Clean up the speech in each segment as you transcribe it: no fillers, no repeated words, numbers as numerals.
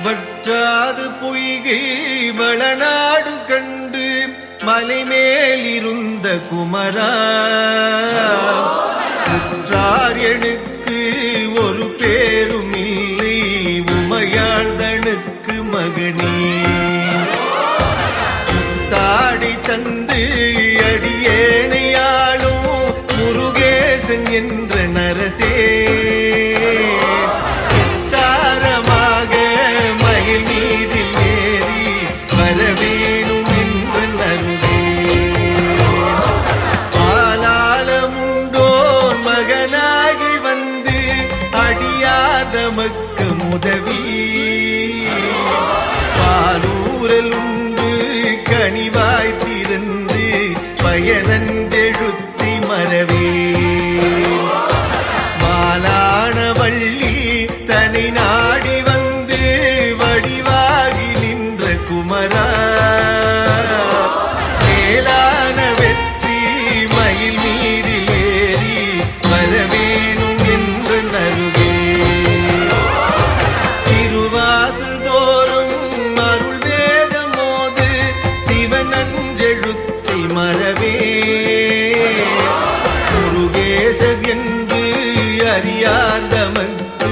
வற்றாது பொய்கை வளநாடு கண்டு மலை மேலிருந்த குமரா உற்றார் எனக்கு ஒரு பேரும் இல்லை உமையாள்தனுக்கு மகனே தாடி தந்து அடியேனையாளும் முருகேசன் என்ற நரசே தாரமாக மயில் மீதில் ஏறி வரவேணும் என்ற நருகே ஆலாலமுண்டோர் மகனாகி வந்து அடியாத மக்க உதவி பாலூரல் உண்டு கனிவாய் திறந்து பயனெழுத்தி மரவே மாலான வள்ளி தனி நாடி வந்து வடிவாகி நின்ற குமரா மேலான வெற்றி மயில் மீதில் ஏறி வரவேணும் என்று நருகே திருவாசல் தோறும் அருள் வேதம் மோது சிவனன்றெழுத்தை மரவே முருகேசர் என்று அறியாதமக்கு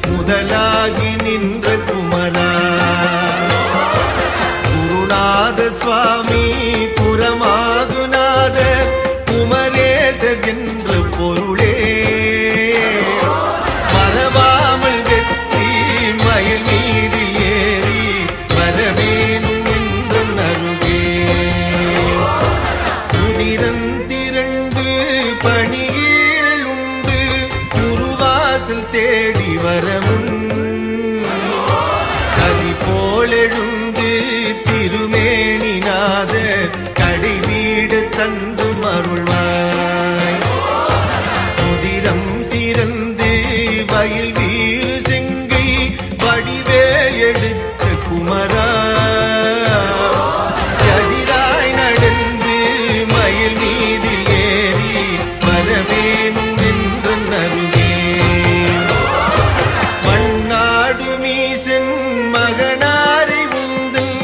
முதலாகி நின்ற குமரா குருநாத சுவாமி புரமாதுநாத குமரேசர் என்ற பொருளே மறவாமல் வெற்றி மயில் மீதில் ஏறி வரவேணும் என்று நருகே உதிரந்திரண்டு பணியில் உண்டு குருவாசல் தேடி வரமுன் கதி போலெழுந்து திருமேனிநாத கடை வீடு தந்து மருள்வாய் உதிரம் சிறந்து வயல் வீறு செங்கை வடிவேல் எடுத்த குமரா எதிராய் நடந்து மயில் மீதில் ஏறி வரவேணும் என்று நருகே மண்ணாடு மீசன் மகனாரை உந்தல்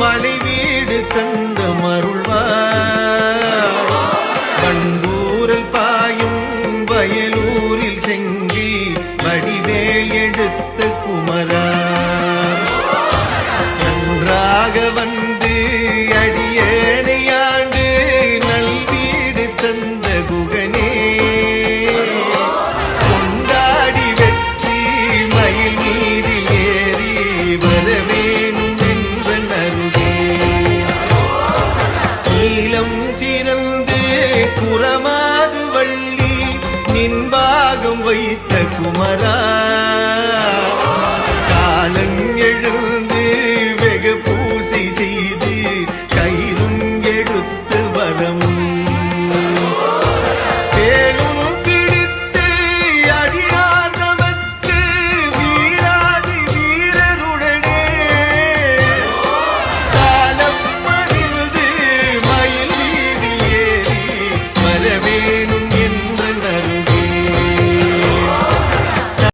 மலை வீடு தந்த மருள்வாய் கண்டூரல் பாயும் வயலூரில் செங்கி வடிவேல் எடுத்த குமரா நன்றாக வந்து அடியேனையாண்டு நல்வீடு தந்த குகனே கொண்டாடி வெற்றி மயில் மீதில் ஏறி வரவேணும் என்ற நருகே நீலம் சிறந்து குரமாது வள்ளி நின்பாகம் வைத்த குமரா காலன் எழுந்த